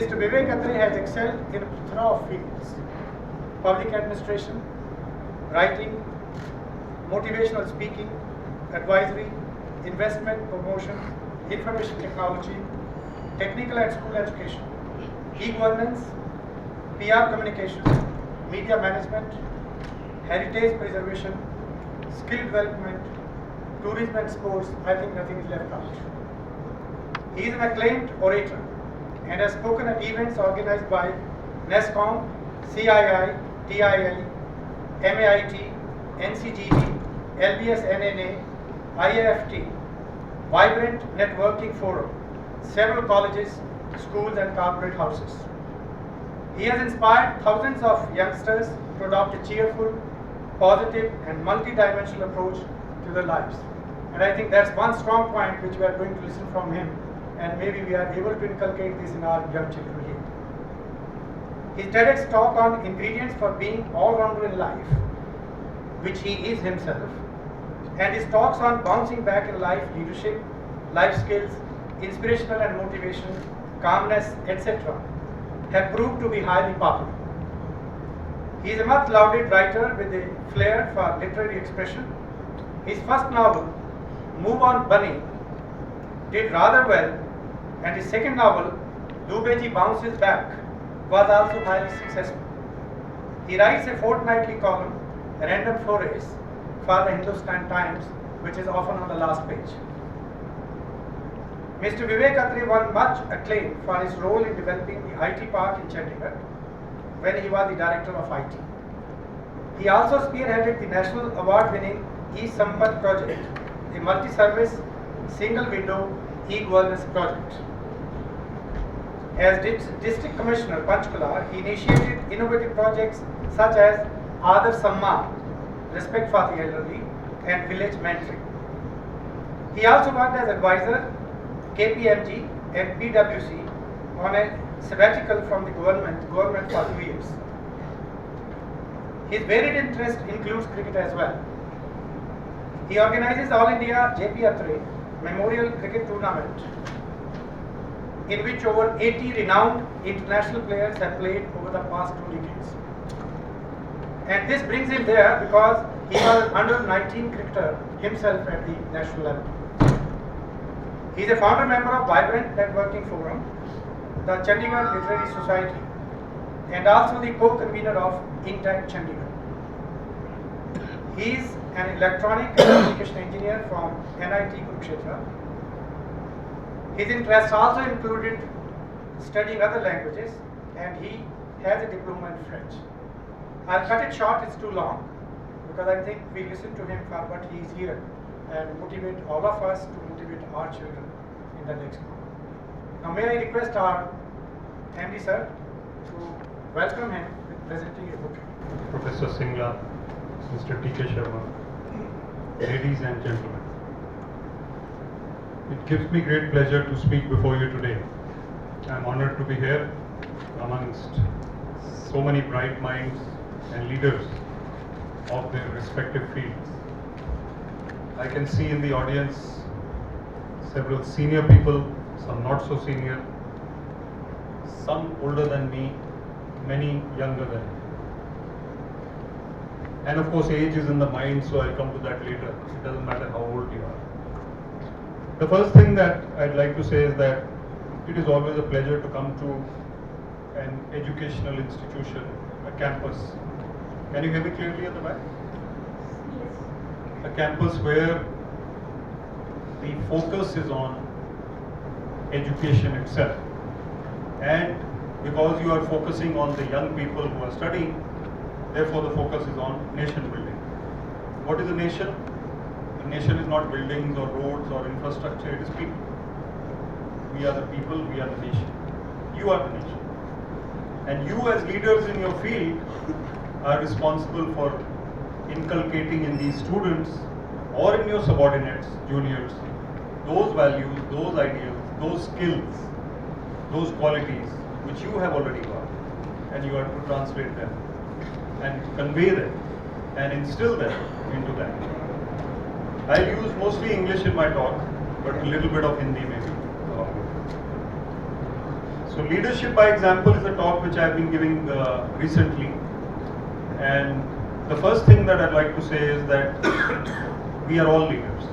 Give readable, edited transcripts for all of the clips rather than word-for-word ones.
Mr. Vivak Atray has excelled in a plethora of fields: public administration, writing, motivational speaking, advisory, investment promotion, information technology, technical and school education, e-governance, PR communication, media management, heritage preservation, skill development, tourism and sports. I think nothing is left out. He is an acclaimed orator and has spoken at events organized by NESCOM, CII, TII, MAIT, NCGT, LBS-NNA, IAFT, Vibrant Networking Forum, several colleges, schools and corporate houses. He has inspired thousands of youngsters to adopt a cheerful, positive and multi-dimensional approach to their lives. And I think that's one strong point which we are going to listen from him, and maybe we are able to inculcate this in our young children here. His TEDx talk on ingredients for being all-rounder in life, which he is himself, and his talks on bouncing back in life, leadership, life skills, inspirational and motivation, calmness, etc., have proved to be highly popular. He is a much lauded writer with a flair for literary expression. His first novel, Move On Bunny, did rather well, and his second novel, Dubeji Bounces Back, was also highly successful. He writes a fortnightly column, Random Forays, for the Hindustan Times, which is often on the last page. Mr. Vivak Atray won much acclaim for his role in developing the IT park in Chandigarh when he was the director of IT. He also spearheaded the national award-winning e-Sampat project, a multi-service, single-window e-governance project. As District Commissioner Panchkula, he initiated innovative projects such as Adar Samman, respect for the elderly, and village mentoring. He also worked as advisor KPMG and PwC on a sabbatical from the government for 2 years. His varied interest includes cricket as well. He organizes All India JP Atray Memorial Cricket Tournament, in which over 80 renowned international players have played over the past 2 decades. And this brings him there because he was an under-19 cricketer himself at the national level. He is a founder member of Vibrant Networking Forum, the Chandigarh Literary Society, and also the co-convener of Intact Chandigarh. He is an electronic communication engineer from NIT Kurukshetra. His interests also included studying other languages, and he has a diploma in French. I'll cut it short, it's too long, because I think we listen to him for what he is here and motivate all of us to motivate our children in the next group. Now may I request our MD sir to welcome him with presenting a book. Professor Singla, Mr. T.K. Sharma, ladies and gentlemen. It gives me great pleasure to speak before you today. I am honored to be here amongst so many bright minds and leaders of their respective fields. I can see in the audience several senior people, some not so senior, some older than me, many younger than me. And of course age is in the mind, so I'll come to that later. It doesn't matter how old you are. The first thing that I'd like to say is that it is always a pleasure to come to an educational institution, a campus. Can you hear me clearly at the back? A campus where the focus is on education itself. And because you are focusing on the young people who are studying, therefore the focus is on nation building. What is a nation? A nation is not buildings or roads or infrastructure, it is people. We are the people, we are the nation. You are the nation. And you as leaders in your field are responsible for inculcating in these students or in your subordinates, juniors, those values, those ideals, those skills, those qualities which you have already got, and you are to translate them and convey them and instill them into that. I'll use mostly English in my talk, but a little bit of Hindi maybe along with it. So So leadership by example is a talk which I've been giving recently, and the first thing that I'd like to say is that we are all leaders.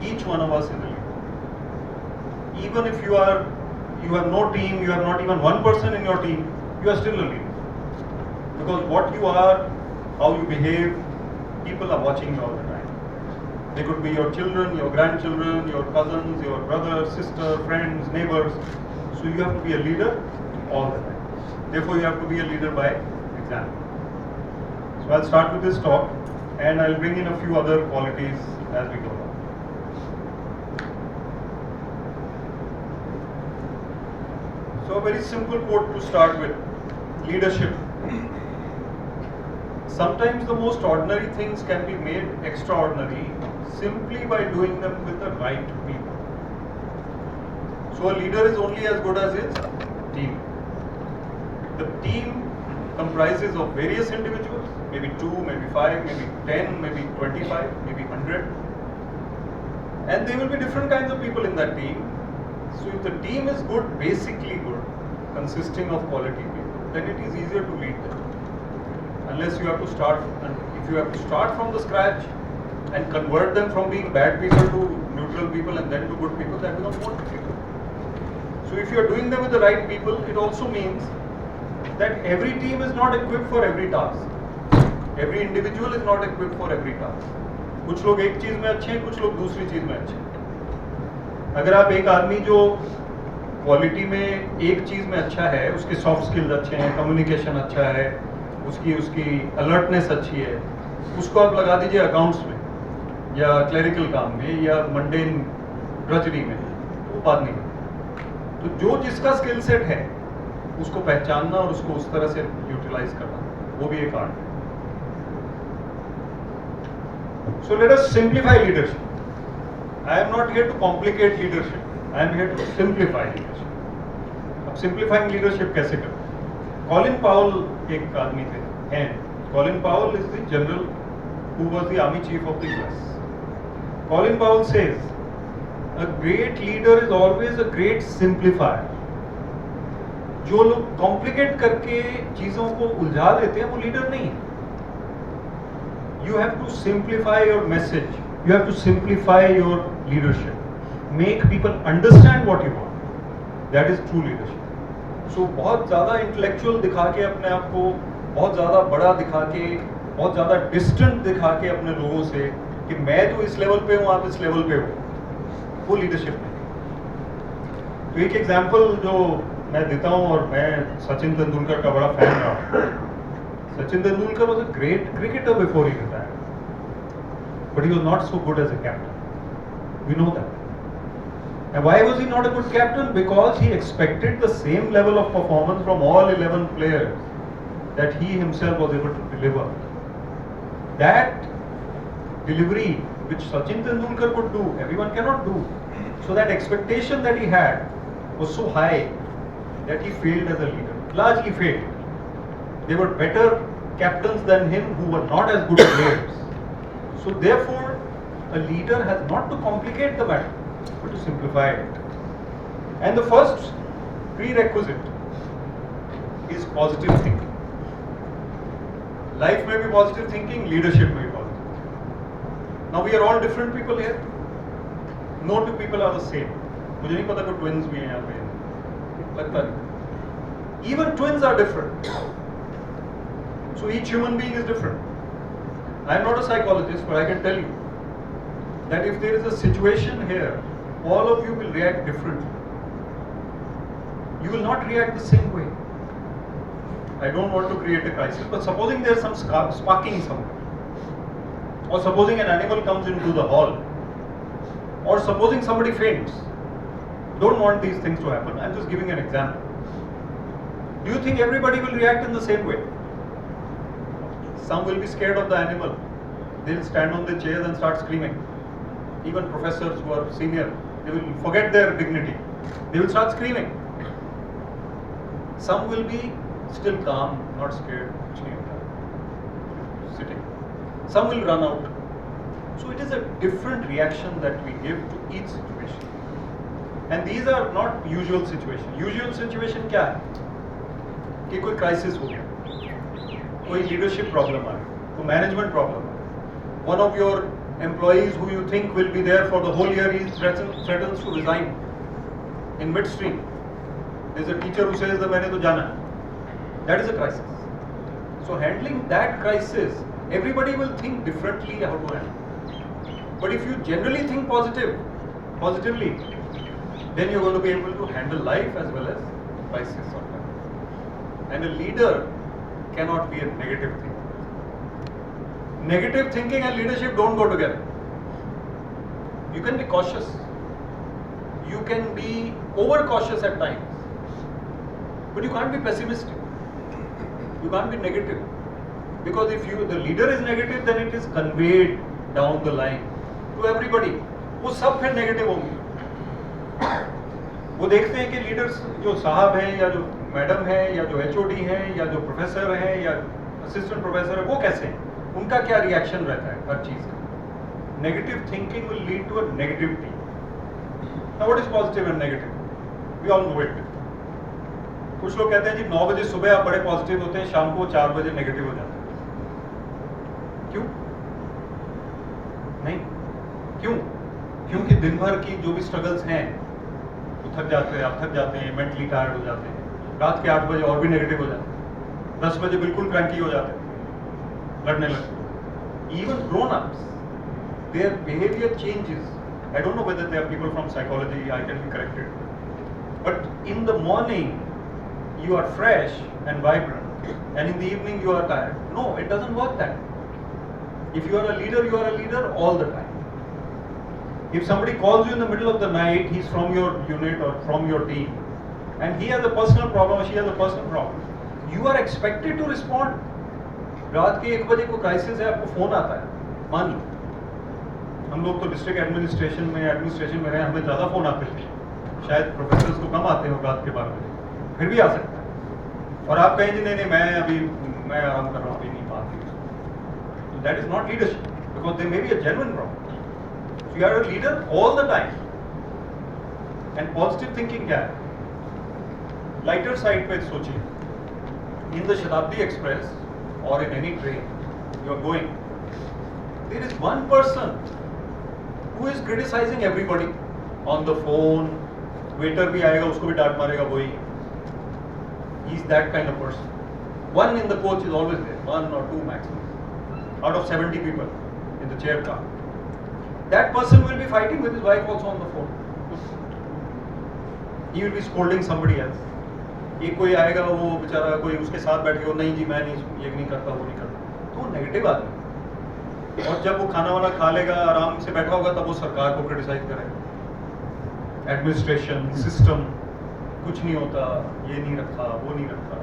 Each one of us is a leader. Even if you have no team, you have not even one person in your team, you are still a leader. Because what you are, how you behave, people are watching you all the time. They could be your children, your grandchildren, your cousins, your brother, sister, friends, neighbors. So you have to be a leader all the time. Therefore, you have to be a leader by example. So I'll start with this talk, and I'll bring in a few other qualities as we go along. So a very simple quote to start with: leadership. Sometimes the most ordinary things can be made extraordinary simply by doing them with the right people. So a leader is only as good as his team. The team comprises of various individuals, maybe 2, maybe 5, maybe 10, maybe 25, maybe 100. And there will be different kinds of people in that team. So if the team is good, basically good, consisting of quality people, then it is easier to lead them. Unless you have to start, and if you have to start from the scratch and convert them from being bad people to neutral people and then to good people, that becomes more difficult. So if you are doing them with the right people, it also means that every team is not equipped for every task. Every individual is not equipped for every task. कुछ लोग एक चीज में अच्छे हैं, कुछ लोग दूसरी चीज में अच्छे हैं. अगर आप एक आदमी जो क्वालिटी में एक चीज में अच्छा है, उसके सॉफ्ट स्किल्स अच्छे हैं, कम्युनिकेशन अच्छा है, उसकी अलर्टनेस अच्छी है, उसको आप लगा दीजिए अकाउंट्स में या क्लरिकल काम में या मंडेन ड्रजरी में, वो बात नहीं. तो जो जिसका स्किल सेट है उसको पहचानना और उसको उस तरह से यूटिलाइज करना, वो भी एक आर्ट है. So let us simplify leadership. I am not here to complicate leadership. I am here to simplify leadership. अब simplifying leadership कैसे करें? Colin Powell एक आदमी थे, हैं. Colin Powell is the general who was the army chief of the U.S. Colin Powell says, a great leader is always a great simplifier. जो लोग complicate करके चीजों को उलझा देते हैं वो लीडर नहीं है. You have to simplify your message. You have to simplify your leadership. Make people understand what you want. That is true leadership. So बहुत ज़्यादा intellectual दिखा के अपने आप को, बहुत ज़्यादा बड़ा दिखा के, बहुत ज़्यादा distant दिखा के अपने लोगों से कि मैं तो इस लेवल पे हूँ, आप इस लेवल पे हो, वो लीडरशिप नहीं. तो एक एग्जाम्पल जो मैं देता हूँ, और मैं सचिन तेंदुलकर का बड़ा फैन रहा. Sachin Tendulkar was a great cricketer before he retired, but he was not so good as a captain. We know that. And why was he not a good captain? Because he expected the same level of performance from all 11 players that he himself was able to deliver. That delivery which Sachin Tendulkar could do, everyone cannot do. So that expectation that he had was so high that he failed as a leader. Largely failed. There were better captains than him who were not as good players. So therefore, a leader has not to complicate the matter, but to simplify it. And the first prerequisite is positive thinking. Life may be positive thinking, leadership may be positive thinking. Now we are all different people here. No two people are the same. मुझे नहीं पता कोई twins भी हैं यहाँ पे, लगता नहीं. Even twins are different. So each human being is different. I am not a psychologist, but I can tell you that if there is a situation here, all of you will react differently. You will not react the same way. I don't want to create a crisis, but supposing there is some sparking somewhere, or supposing an animal comes into the hall, or supposing somebody faints. Don't want these things to happen. I am just giving an example. Do you think everybody will react in the same way? Some will be scared of the animal. They'll stand on their chairs and start screaming. Even professors who are senior, they will forget their dignity. They will start screaming. Some will be still calm, not scared, sitting. Some will run out. So it is a different reaction that we give to each situation. And these are not usual situation. Usual situation क्या है? कि कोई crisis हो गया, कोई leadership problem आ गया, कोई management problem आ गया. One of your employees who you think will be there for the whole year, he threatens to resign in midstream. There's a teacher who says that मैंने तो जाना है. That is a crisis. So handling that crisis, everybody will think differently how to handle. But if you generally think positively, then you're going to be able to handle life as well as crisis sometimes. And a leader cannot be a negative thinker. Negative thinking and leadership don't go together. You can be cautious. You can be overcautious at times. But you can't be pessimistic. You can't be negative. Because if the leader is negative, then it is conveyed down the line to everybody. वो सब फिर negative होंगे. वो देखते हैं कि leaders जो साहब हैं या जो मैडम है या जो एचओडी हैं या जो प्रोफेसर हैं या असिस्टेंट प्रोफेसर है, वो कैसे हैं, उनका क्या रिएक्शन रहता है हर चीज का. Negative thinking will lead to a negativity. Now what is positive and negative? We all know it. कुछ लोग कहते हैं जी 9 बजे सुबह आप बड़े पॉजिटिव होते हैं, शाम को 4 बजे नेगेटिव हो जाते हैं. क्यों? नहीं, क्यों? क्योंकि दिन भर की जो भी स्ट्रगल्स हैं वो थक जाते हैं, आप थक जाते हैं, मेंटली टायर्ड हो जाते हैं. रात के 8 बजे और भी नेगेटिव हो जाते हैं, 10 बजे बिल्कुल क्रैंकी हो जाते हैं, लड़ने लगते हैं. Even grown ups, their behaviour changes. I don't know whether they are people from psychology, I can be corrected, but in the morning you are fresh and vibrant, and in the evening you are tired. No, it doesn't work that way. If you are a leader, you are a leader all the time. If somebody calls you in the middle of the night, he's from your unit or from your team, and he has a personal problem or she has a personal problem, you are expected to respond. रात के 1 बजे को crisis है, आपको phone आता है, मान लो. हम लोग तो डिस्ट्रिक्ट एडमिनिस्ट्रेशन में रहे, हमें ज़्यादा फोन आते थे. शायद प्रोफेसर्स को कम आते हो रात के 12 बजे, फिर भी आ सकता है. और आप कहें जी नहीं मैं आराम कर रहा हूँ, अभी नहीं बात नहीं. So that is not leadership, because there may be a genuine problem. So you are a leader all the time. And positive thinking क्या है? Lighter side पे सोचिए. In the Shatabdi Express or in any train you are going, there is one person who is criticizing everybody on the phone. Waiter भी आएगा, उसको भी डांट मारेगा वही. He is that kind of person. One in the coach is always there, 1 or 2 maximum, out of 70 people in the chair car. That person will be fighting with his wife also on the phone. He will be scolding somebody else. एक कोई आएगा, वो बेचारा कोई उसके साथ बैठे हो, नहीं जी मैं नहीं, ये नहीं करता, वो नहीं करता, तो नेगेटिव आदमी. और जब वो खाना वाना खा लेगा, आराम से बैठा होगा, तब वो सरकार को क्रिटिसाइज करेगा. एडमिनिस्ट्रेशन सिस्टम कुछ नहीं होता, ये नहीं रखा, वो नहीं रखा.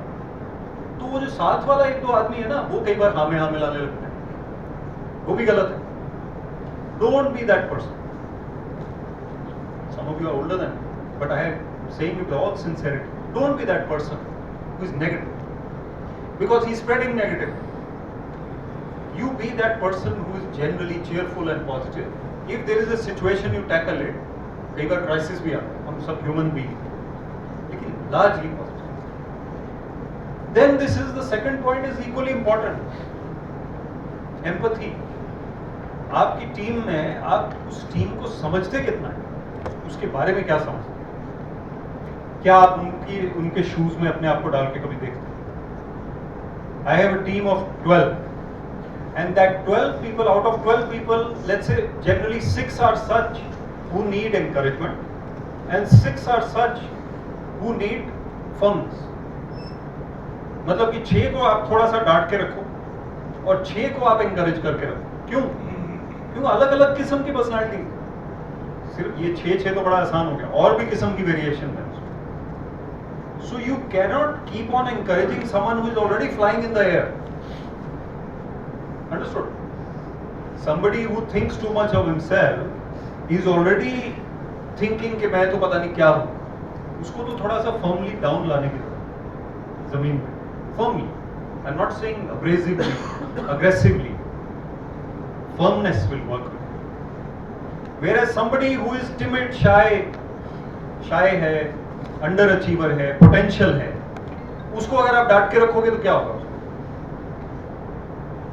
तो वो जो साथ वाला 1-2 आदमी है ना, वो कई बार हाँ में लाने लगते हैं, वो भी गलत है. Don't be that person. Some of you are older than, but I am saying with all sincerity, don't be that person who is negative, because he is spreading negative. You be that person who is generally cheerful and positive. If there is a situation, you tackle it. कई बार crisis भी आता है, हम सब human being, लेकिन largely positive. Then this is the second point is equally important. Empathy. आपकी team में आप उस टीम को समझते कितना है, उसके बारे में क्या समझते हैं, क्या आप उनके शूज में अपने आप को डाल के कभी देखते हैं? I have a team of 12. And that 12 people, out of 12 people, let's say generally 6 are such who need encouragement and 6 are such who need firmness. मतलब कि 6 को आप थोड़ा सा डांट के रखो और 6 को आप encourage करके रखो. क्यों? क्यों? अलग अलग किस्म की पर्सनालिटी. सिर्फ ये 6 तो बड़ा आसान हो गया, और भी किस्म की वेरिएशन है. So you cannot keep on encouraging someone who is already flying in the air. Understood? Somebody who thinks too much of himself is already thinking कि मैं तो पता नहीं क्या हूँ. उसको तो थोड़ा सा firmly down लाने की जरूरत, जमीन पे firmly. I'm not saying abrasively, aggressively. Firmness will work with it. Whereas somebody who is timid, shy, शाय है, अंडर अचीवर है, पोटेंशियल है, उसको अगर आप डांट के रखोगे तो क्या होगा?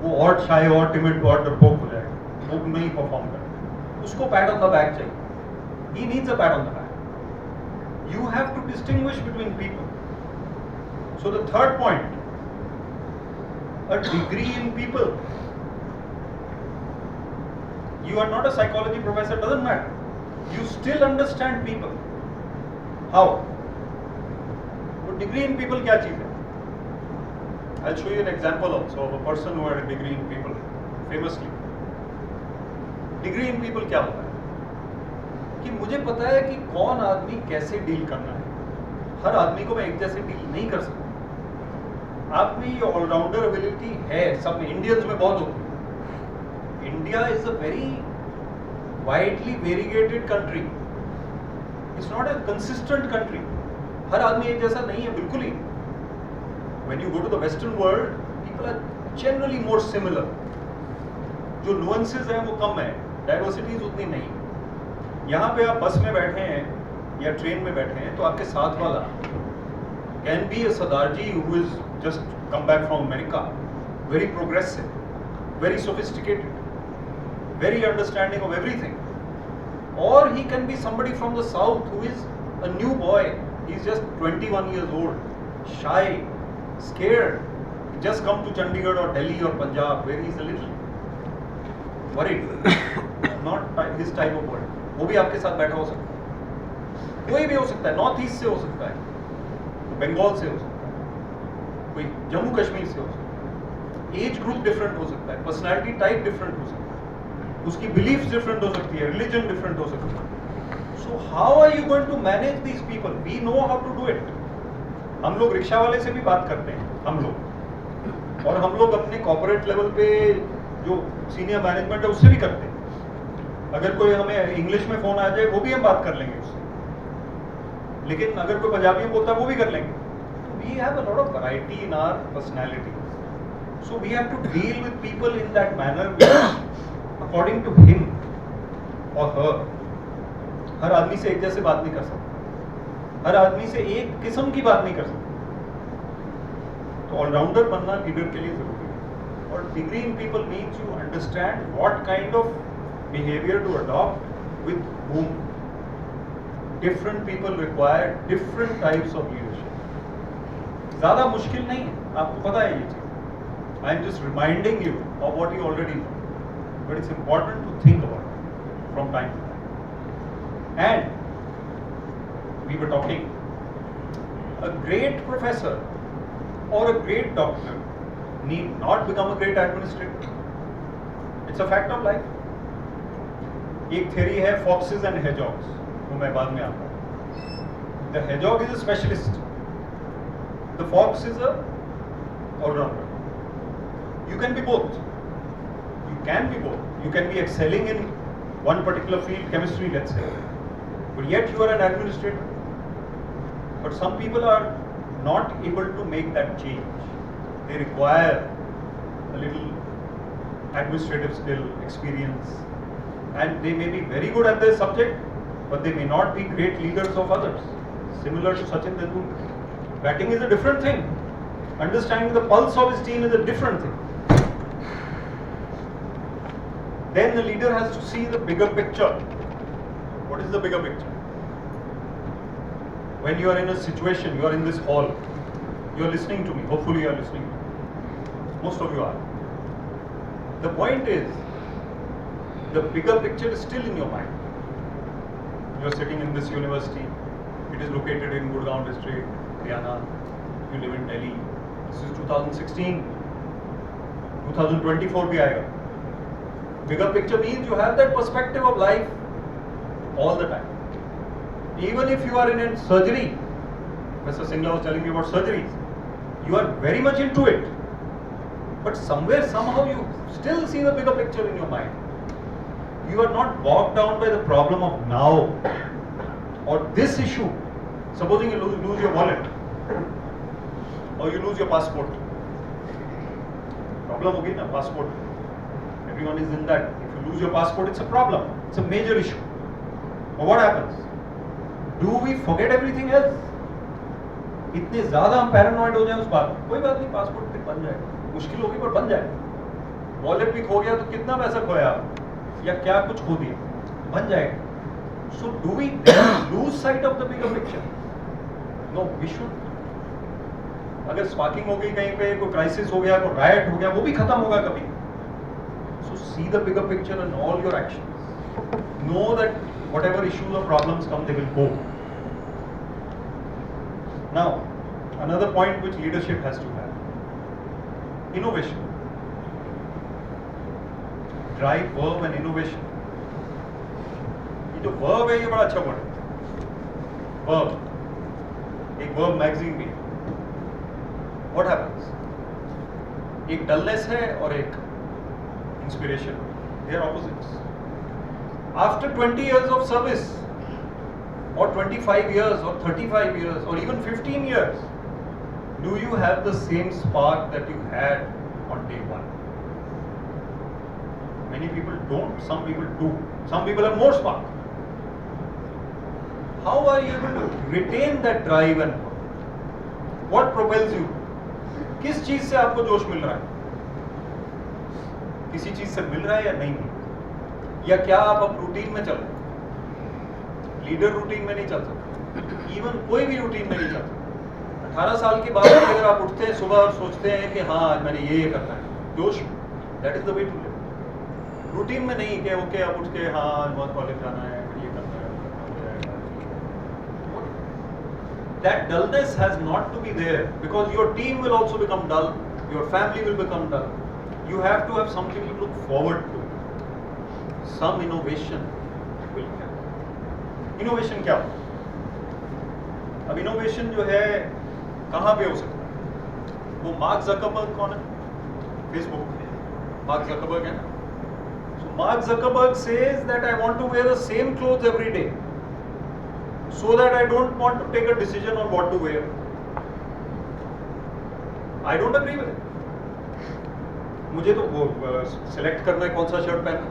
वो और शाय और टिमिड और डरपोक हो जाएगा, वो नहीं परफॉर्म करेगा। उसको पैट ऑन द बैक चाहिए। He needs a pat on the back. You have to distinguish between people. So the third point, a degree in people. You are not a psychology professor, doesn't matter. You still understand people. How? So degree in people क्या चीज है? I'll show you an example also of a person who had a degree in people, famously. Degree in people क्या होता है? कि मुझे पता है कि कौन आदमी कैसे डील करना है। हर आदमी को मैं एक जैसे डील नहीं कर सकता। आप में ये ऑलराउंडर एबिलिटी है, सब में, इंडियंस में बहुत होती है। India is a very widely variegated country, it's not a consistent country. हर आदमी एक जैसा नहीं है, बिल्कुल ही। When you go to the western world, people are generally more similar. जो नुएंसेस हैं वो कम है, डाइवर्सिटीज उतनी नहीं। यहाँ पे आप बस में बैठे हैं या ट्रेन में बैठे हैं तो आपके साथ वाला can be a sardarji who is just come back from America, very progressive, very sophisticated, very understanding of everything, और he can be somebody from the south who is a new boy, he is just 21 years old, shy, scared, just come to Chandigarh or Delhi or Punjab where he is a little worried, not his type of world. वो भी आपके साथ बैठा हो सकता है, कोई भी हो सकता है, नॉर्थ ईस्ट से हो सकता है, बंगाल से हो सकता है, कोई जम्मू कश्मीर से हो सकता है, एज ग्रुप डिफरेंट हो सकता है, पर्सनालिटी टाइप डिफरेंट हो सकता है, उसकी बिलीफ्स डिफरेंट हो सकती है, रिलीजन डिफरेंट हो सकता है। So how are you going to manage these people? We know how to do it. हम लोग रिक्शा वाले से भी बात करते हैं, हम लोग, और हम लोग अपने कॉर्पोरेट लेवल पे जो सीनियर मैनेजमेंट है उससे भी करते हैं। अगर कोई हमें इंग्लिश में फोन आ जाए वो भी हम बात कर लेंगे उससे, लेकिन अगर कोई पंजाबी में बोलता है वो भी कर लेंगे। तो we have a lot of variety in our personality, so we have to deal with people in that manner according to him और हर। हर आदमी से एक जैसे बात नहीं कर सकते, हर आदमी से एक किस्म की बात नहीं कर सकते। तो ऑलराउंडर बनना लीडर के लिए जरूरी है। और degree in people means you understand what kind of behavior to adopt with whom. Different people require different types of leadership. ज़्यादा मुश्किल नहीं है, आपको पता है ये चीज़। I am just reminding you of what you already know, but it's important to think about it from time to time. And we were talking, a great professor or a great doctor need not become a great administrator. It's a fact of life. एक theory है foxes and hedgehogs, वो मैं बाद में आता हूँ। The hedgehog is a specialist, the fox is an all rounder. You can be both, you can be both, you can be excelling in one particular field, chemistry let's say, but yet you are an administrator. But some people are not able to make that change. They require a little administrative skill, experience, and they may be very good at their subject, but they may not be great leaders of others. Similar to Sachin Tendulkar. Batting is a different thing. Understanding the pulse of his team is a different thing. Then the leader has to see the bigger picture. What is the bigger picture? When you are in a situation, you are in this hall, you are listening to me, hopefully you are listening to me. Most of you are. The point is, the bigger picture is still in your mind. You are sitting in this university, it is located in Gurgaon district, Haryana, you live in Delhi. This is 2016, 2024 bhi aayega. Bigger picture means you have that perspective of life all the time. Even if you are in a surgery, Professor Singla was telling me about surgeries, you are very much into it, but somewhere, somehow you still see the bigger picture in your mind. You are not bogged down by the problem of now or this issue. Supposing you lose your wallet or you lose your passport. Problem hogi na, passport. Everyone is in that. If you lose your passport, it's a problem. It's a major issue. But what happens? Do we forget everything else? इतने ज्यादा हम paranoid हो जाए उस बात में, कोई बात नहीं, पासपोर्ट फिर बन जाएगा, मुश्किल होगी पर बन जाएगा। वॉलेट भी खो गया तो कितना पैसा खोया आप, या क्या कुछ खो दिया, बन जाएगा। So do we lose sight of the bigger picture? No, we should. अगर स्पार्किंग हो गई कहीं पे, कोई क्राइसिस हो गया, कोई रायट हो गया, वो भी खत्म होगा कभी। So see the bigger picture in all your actions. Know that whatever issues or problems come, they will go. Now, another point which leadership has to have: innovation. Drive, verb and innovation. ये जो verb है ये बड़ा अच्छा word है। Verb, एक verb magazine भी है। What happens? एक dullness है और एक inspiration. They are opposites. After 20 years of service, or 25 years, or 35 years, or even 15 years, do you have the same spark that you had on day one? Many people don't, some people do. Some people have more spark. How are you able to retain that drive and what propels you? किस चीज से आपको जोश मिल रहा है? किसी चीज से मिल रहा है या नहीं? या क्या आप अब रूटीन में चल रहे हैं? लीडर रूटीन में नहीं चल सकते, इवन कोई भी रूटीन में नहीं चल सकता। 18 साल के बाद अगर आप उठते हैं सुबह और सोचते हैं कि हाँ आज मैंने ये करना है, जोश, that is the way to live. Routine में नहीं कि ओके अब उठ के हाँ बहुत कॉलेज जाना है, ये करना है। That dullness has not to be there because your team will also become dull, your family will become dull. You have to have something to look forward to. Some innovation will come. Innovation क्या होता है? अब innovation जो है कहाँ पे हो सकता है? वो मार्क ज़करबर्ग कौन है? फेसबुक, मार्क ज़करबर्ग है ना? So Mark Zuckerberg says that I want to wear the same clothes every day, so that I don't want to take a decision on what to wear. I don't agree with it. मुझे तो वो select करना है कौन सा shirt पहनना।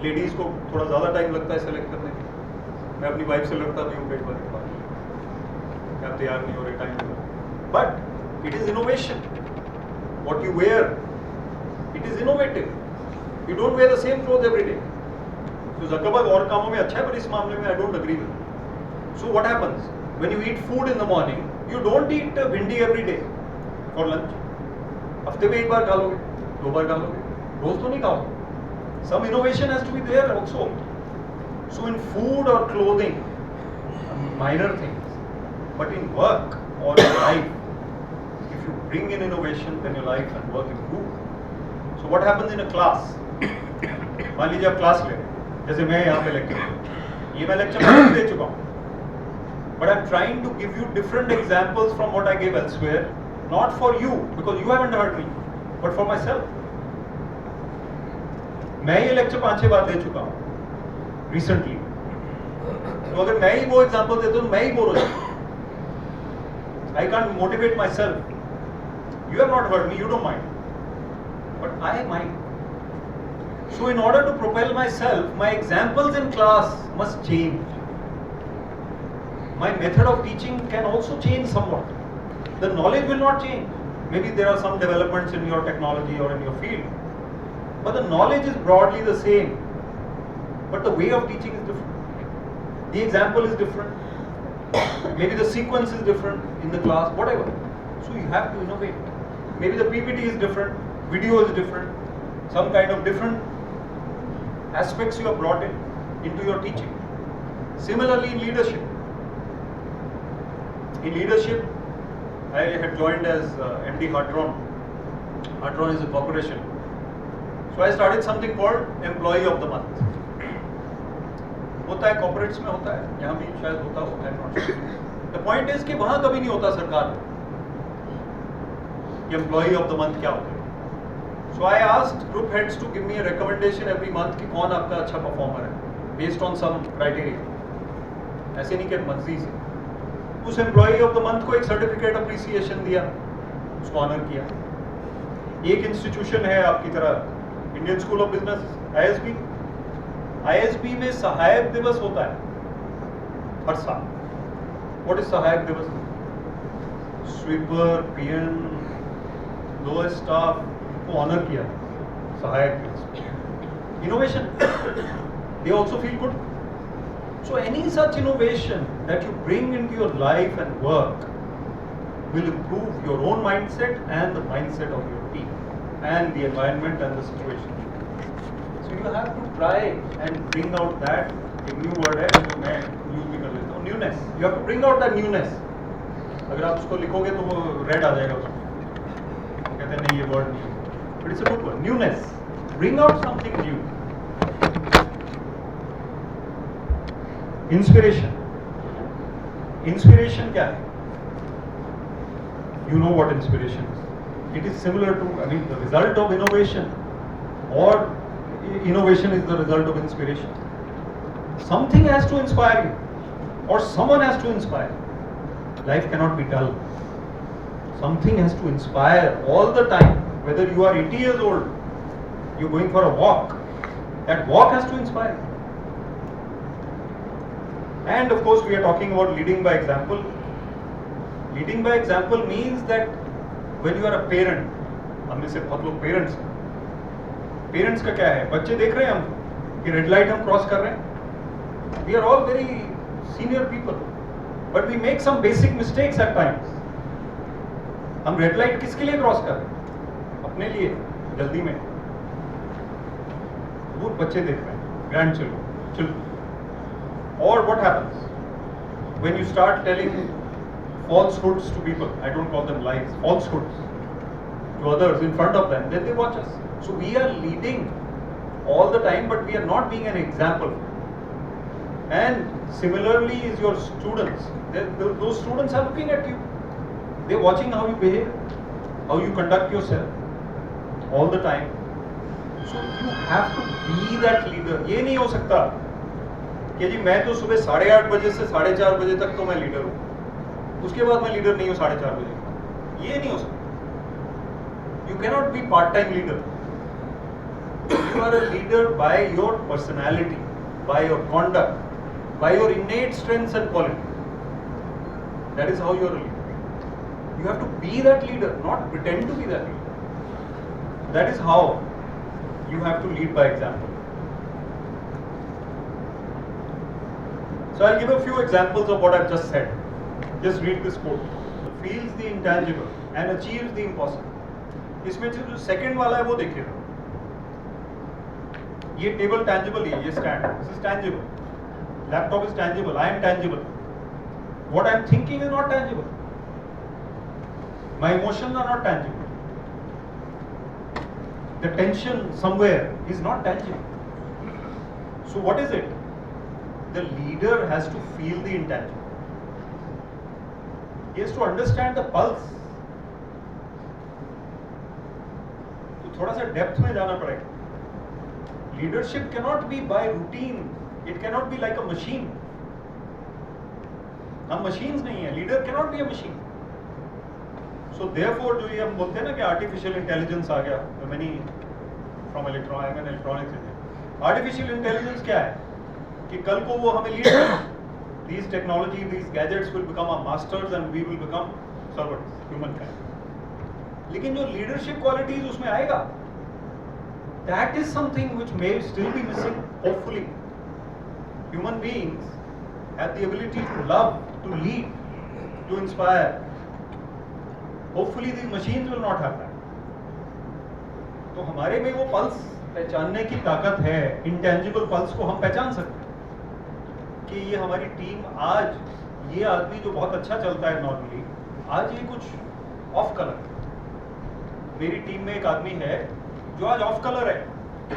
Ladies को थोड़ा ज़्यादा टाइम लगता है सेलेक्ट करने में। मैं अपनी वाइफ से लड़ता भी हूँ कई बार, आप तैयार नहीं हो रहे, टाइम लगा। But it is innovation. What you wear, it is innovative. You don't wear the same cloth every day. तो ज़करबर्ग और कामों में अच्छा है, पर इस मामले में I don't agree with. So what happens when you eat food in the morning, you don't eat bhindi every day for lunch. हफ्ते में एक बार खा लोगे, 2 बार खा लोगे, रोज तो नहीं खाओगे। Some innovation has to be there also. So in food or clothing, minor things, but in work or in life, if you bring in innovation, then your life and work improve. So what happens in a class? मान लीजिए आप class ले, जैसे मैं यहाँ पे lecture, ये मैं लेक्चर दे चुका हूँ, but I'm trying to give you different examples from what I gave elsewhere, not for you because you haven't heard me, but for myself. मैं ये लेक्चर 5-6 बार दे चुका हूँ रिसेंटली, तो अगर मैं ही वो एग्जांपल देता हूँ तो मैं ही बोर हो जाऊँ। I can't motivate my self. You have not heard me, you don't mind, but I mind. So in order to propel my self, my examples in class must change. My method of teaching can also change somewhat. The knowledge will not change. Maybe there are some developments in your technology or in your field, but the knowledge is broadly the same, but the way of teaching is different. The example is different. Maybe the sequence is different in the class, whatever. So you have to innovate. Maybe the PPT is different, video is different, some kind of different aspects you have brought into your teaching. Similarly in leadership. In leadership, I had joined as MD Hadron. Hadron is a corporation. So I started something called Employee of the Month. होता है corporates में, होता है यहाँ भी शायद होता हो, I'm not sure. The point is कि वहाँ कभी नहीं होता सरकार में कि Employee of the Month क्या होता है. So I asked group heads to give me a recommendation every month कि कौन आपका अच्छा performer है, based on some criteria. ऐसे नहीं कि मर्जी से. उस एम्प्लॉई ऑफ द मंथ को एक सर्टिफिकेट अप्रिसिएशन दिया, उसको ऑनर किया. एक इंस्टीट्यूशन है आपकी तरह, Indian school of business, ISB. ISB में सहायक दिवस होता है. हर साल. What is सहायक दिवस? स्वीपर, पीएन, लोएस्ट स्टाफ को ऑनर किया सहायक दिवस. Innovation, they also feel good. So any such innovation that you bring into your life and work will improve your own mindset and the mindset of your team and the environment and the situation. So you have to try and bring out that, एक new word है जो मैं use भी कर लेता हूँ, newness. You have to bring out that newness. अगर आप उसको लिखोगे तो वो red आ जाएगा उसमें. कहते हैं नहीं ये word नहीं है. But it's a good word, newness. Bring out something new. Inspiration. Inspiration क्या है? You know what inspiration is. It is similar to, I mean, the result of innovation or innovation is the result of inspiration. Something has to inspire you or someone has to inspire. Life cannot be dull. Something has to inspire all the time. Whether you are 80 years old, you're going for a walk, that walk has to inspire you. And of course we are talking about leading by example. Leading by example means that when you are a parent, हम में से बहुत लोग parents हैं. Parents का क्या है? बच्चे देख रहे हैं हम कि रेड लाइट हम क्रॉस कर रहे हैं. We are all very senior people, but we make some basic mistakes at times. हम रेड लाइट किसके लिए क्रॉस कर रहे हैं? अपने लिए, जल्दी में. वो बच्चे देख रहे हैं, grand children. Or what happens when you start telling falsehoods to people? I don't call them lies, falsehoods to others in front of them. Then they watch us. So we are leading all the time, but we are not being an example. And similarly is your students. Those students are looking at you. They're watching how you behave, how you conduct yourself all the time. So you have to be that leader. ये नहीं हो सकता कि जी मैं तो सुबह 8:30 बजे से 4:30 बजे तक तो मैं लीडर हूँ, उसके बाद मैं लीडर नहीं हूँ 4:30 बजे. ये नहीं हो सकता. You cannot be part-time leader. You are a leader by your personality, by your conduct, by your innate strengths and qualities. That is how you are a leader. You have to be that leader, not pretend to be that leader. That is how you have to lead by example. So I'll give a few examples of what I've just said. Just read this quote. Feels the intangible and achieves the impossible. इसमें जो second वाला है वो देखिएगा. ये table tangible है, ये stand. This is tangible. Laptop is tangible. I am tangible. What I am thinking is not tangible. My emotions are not tangible. The tension somewhere is not tangible. So what is it? The leader has to feel the intangible. He has to understand the pulse. तो थोड़ा सा depth में जाना पड़ेगा. Leadership cannot be by routine. It cannot be like a machine. हम machines नहीं हैं. Leader cannot be a machine. So therefore जो ये हम बोलते हैं ना कि artificial intelligence आ गया. Many from electronics. Artificial intelligence क्या है? कि कल को वो हमें लीड करें. These technology, these gadgets will become our masters and we will become servants, humankind. लेकिन जो leadership qualities उसमें आएगा, that is something which may still be missing. Hopefully, human beings have the ability to love, to lead, to inspire. Hopefully, these machines will not have that. तो हमारे में वो pulse पहचानने की ताकत है. इंटेंजिबल पल्स को हम पहचान सकते हैं कि ये हमारी टीम आज, ये आदमी जो बहुत अच्छा चलता है नॉर्मली, आज ये कुछ ऑफ कलर. मेरी टीम में एक आदमी है जो आज ऑफ कलर है.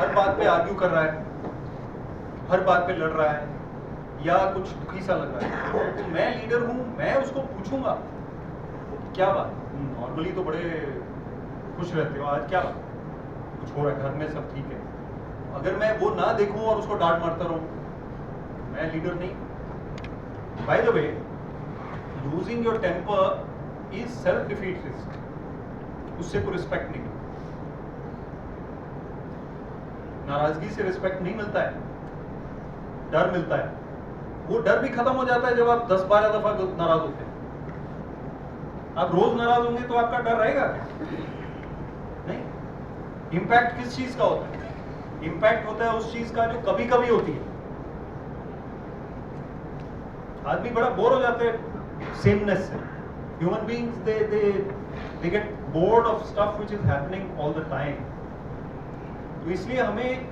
हर बात पे आर्ग्यू कर रहा है, हर बात पे लड़ रहा है, या कुछ दुखी सा लग रहा है. तो मैं लीडर हूँ, मैं उसको पूछूंगा क्या बात. नॉर्मली तो बड़े खुश रहते हो, आज क्या बात, कुछ हो रहा है घर में, सब ठीक है. अगर मैं वो ना देखूं और उसको डांट मारता रहूं, मैं लीडर नहीं. By the way, losing your temper is self defeatist. उससे कोई रिस्पेक्ट नहीं. नाराजगी से रिस्पेक्ट नहीं मिलता है, डर मिलता है. वो डर भी खत्म हो जाता है जब आप 10-12 दफा नाराज होते हैं। आप रोज नाराज होंगे तो आपका डर रहेगा क्या? नहीं। इम्पैक्ट किस चीज का होता है? इम्पैक्ट होता है उस चीज का जो कभी कभी होती है। आदमी बड़ा बोर हो जाते हैं सेमनेस से। Human beings they get bored of stuff which is happening all the time. तो इसलिए हमें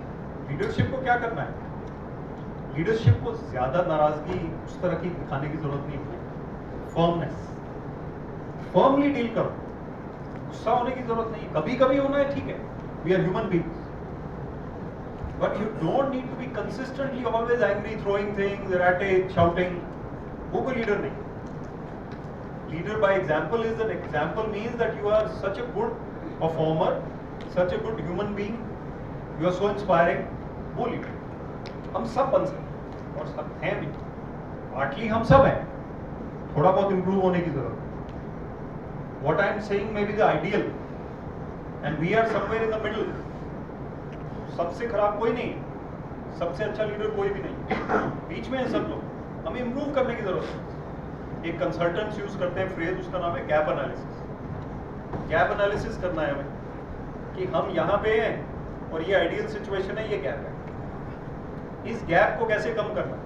लीडरशिप को क्या करना है? लीडरशिप को ज्यादा नाराजगी उस तरह की दिखाने की जरूरत नहीं है। फर्मनेस, फर्मली डील करो। गुस्सा होने की जरूरत नहीं है। कभी कभी होना है, ठीक है, we are human beings, but you don't need to be consistently always angry, throwing things, erratic, shouting. वो कोई लीडर नहीं। Leader by example is an example means that you are such a good performer, such a good human being, you are so inspiring. वो leader हम सब बन सकते और सब हैं भी। पार्टली हम सब हैं, थोड़ा बहुत इंप्रूव होने की जरूरत है। What I am saying may be the ideal, and we are somewhere in the middle. सबसे खराब कोई नहीं, सबसे अच्छा लीडर कोई भी नहीं, बीच में है सब लोग। हमें इंप्रूव करने की जरूरत है। एक कंसल्टेंट्स यूज करते हैं फ्रेज, उसका नाम है गैप एनालिसिस। गैप एनालिसिस करना है हमें कि हम यहाँ पे हैं और ये आइडियल सिचुएशन है, ये गैप है। इस गैप को कैसे कम करना है?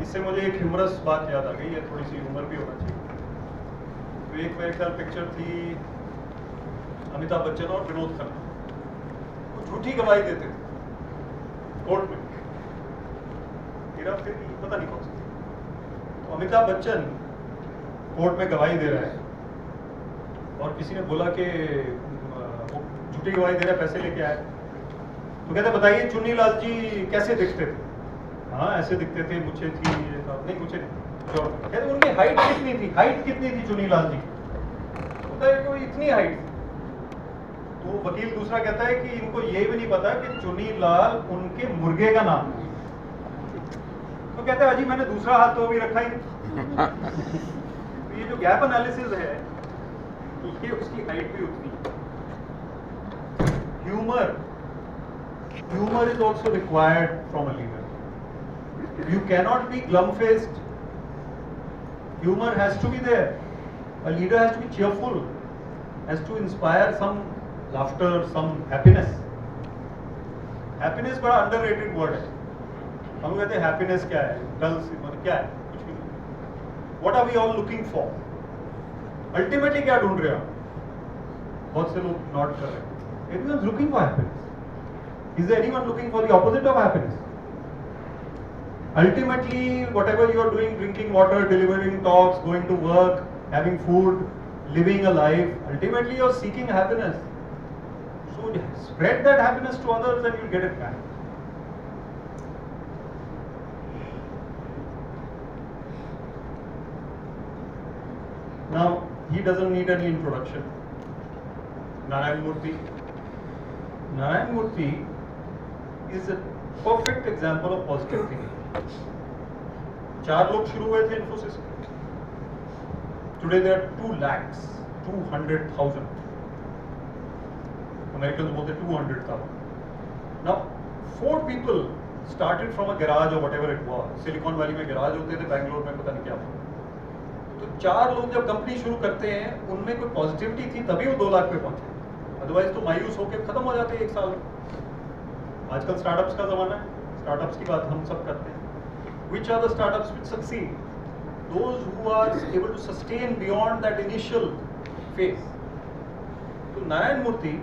इससे मुझे एक ह्यूमरस बात याद आ गई है, थोड़ी सी ह्यूमर भी होना चाहिए। तो एक मेरे ख्याल पिक्चर थी अमिताभ बच्चन और विनोद खन्ना, वो झूठी गवाही देते थे कोर्ट में। मेरा फिर पता नहीं कौन सी थी। तो अमिताभ बच्चन कोर्ट में गवाही दे रहा है और किसी ने बोला कि वो झूठी गवाही दे रहा है, पैसे लेके आए। तो कहते बताइए चुन्नी लाल जी कैसे दिखते थे? हाँ ऐसे दिखते थे, मुझे थी, नहीं मुझे नहीं। कहते उनकी हाइट कितनी थी? हाइट कितनी थी चुन्नी लाल जी? होता है कोई इतनी हाइट। तो वकील दूसरा कहता है कि इनको ये भी नहीं पता कि चुन्नी लाल उनके मुर्गे का नाम है। तो कहता है अजी मैंने दूसरा हाथ तो अभी रखा ही नहीं। तो ये जो गैप एनालिसिस है, ये उसकी हाइट भी उतनी। Humor is also required from a leader. You cannot be glum-faced. Humor has to be there. A leader has to be cheerful, has to inspire some laughter, some happiness. Happiness बड़ा underrated word है। हम कहते हैं happiness क्या है? Dull मतलब क्या है? कुछ भी नहीं। What are we all looking for? Ultimately क्या ढूंढ रहे हो? बहुत से लोग नॉट कर रहे हैं। Everyone is looking for happiness. Is there anyone looking for the opposite of happiness? Ultimately, whatever you are doing, drinking water, delivering talks, going to work, having food, living a life, ultimately you are seeking happiness. So spread that happiness to others and you'll get it back. Now, he doesn't need any introduction. Narayan Murthy. Narayan Murthy is a perfect example of positive thinking. 4 लोग शुरू हुए थे इन्फोसिस में। Today there are 2,200,000. Americans बोलते 200,000. Now 4 people started from a garage or whatever it was. Silicon Valley में garage होते थे, बैंगलोर में पता नहीं क्या था। तो 4 लोग जब कंपनी शुरू करते हैं, उनमें कोई पॉजिटिविटी थी तभी वो 2 लाख पे पहुंचे। अदरवाइज तो मायूस होकर खत्म हो जाते हैं 1 साल में। आजकल स्टार्टअप्स का जमाना है, स्टार्टअप्स की बात हम सब करते हैं। Which are the startups which succeed? Those who are able to sustain beyond that initial phase. So Narayan Murthy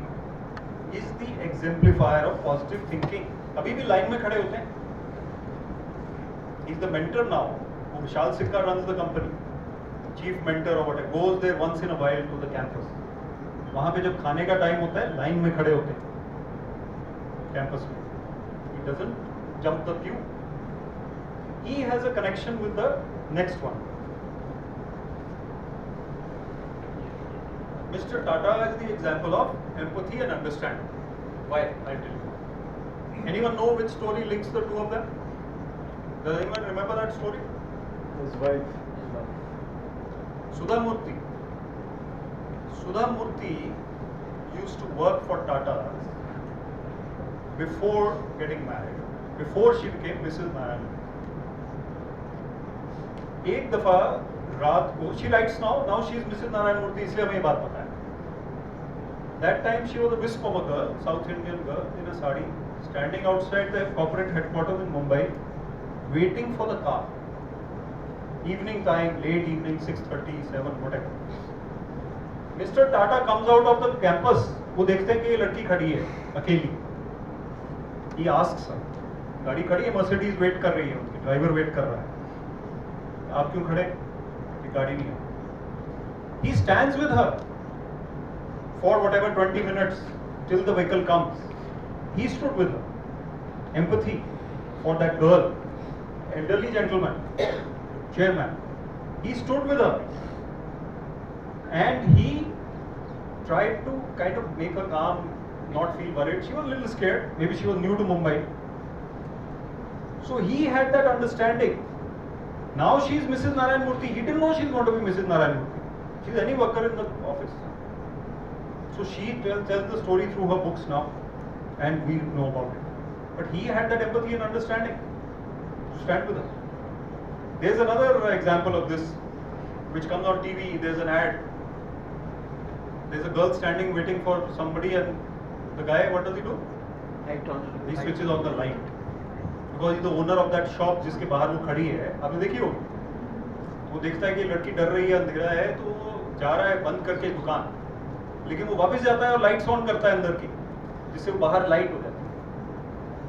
is the exemplifier of positive thinking. अभी भी लाइन में खड़े होते हैं। He is the mentor now. वो विशाल सिक्का runs the company. Chief mentor or whatever goes there once in a while to the campus. वहाँ पे जब खाने का टाइम होता है, लाइन में खड़े होते हैं कैंपस में। He doesn't jump the queue. He has a connection with the next one. Mr. Tata is the example of empathy and understanding. Why? I'll tell you. Anyone know which story links the two of them? Does anyone remember that story? His wife. Sudha Murthy. Sudha Murthy used to work for Tata before getting married, before she became Mrs. Narayan. एक दफा रात को, she writes now she is Mrs. Narayan Murthy, इसलिए हमें ये बात पता है. That time she was a wisp of a girl, South Indian girl in a sari, standing outside the corporate headquarters in Mumbai, waiting for the car. Evening time, late evening, 6:30, 7, whatever. Mr. Tata comes out of the campus. वो देखते हैं कि ये लड़की खड़ी है अकेली. He asks her, गाड़ी खड़ी है, मर्सिडीज वेट कर रही है, उनकी ड्राइवर वेट कर रहा है. आप क्यों खड़े? ये गाड़ी नहीं है. He stands with her for whatever 20 minutes till the vehicle comes. He stood with her. Empathy for that girl, elderly gentleman, chairman. He stood with her and he tried to kind of make her calm, not feel worried. She was a little scared. Maybe she was new to Mumbai. So he had that understanding. Now she is Mrs. Narayan Murthy. He didn't know she is going to be Mrs. Narayan Murthy. She is any worker in the office. So she tells the story through her books now, and we know about it. But he had that empathy and understanding to stand with us. There's another example of this, which comes on TV. There's an ad. There's a girl standing waiting for somebody, and the guy, what does he do? Light on. He switches on the light because he's the owner of that shop जिसके बाहर वो खड़ी है. आपने देखी होगी. वो देखता है कि लड़की डर रही है, अंधेरा है, तो वो जा रहा है बंद करके दुकान. लेकिन वो वापस जाता है और लाइट्स ऑन करता है अंदर की, जिससे वो बाहर लाइट हो जाती है.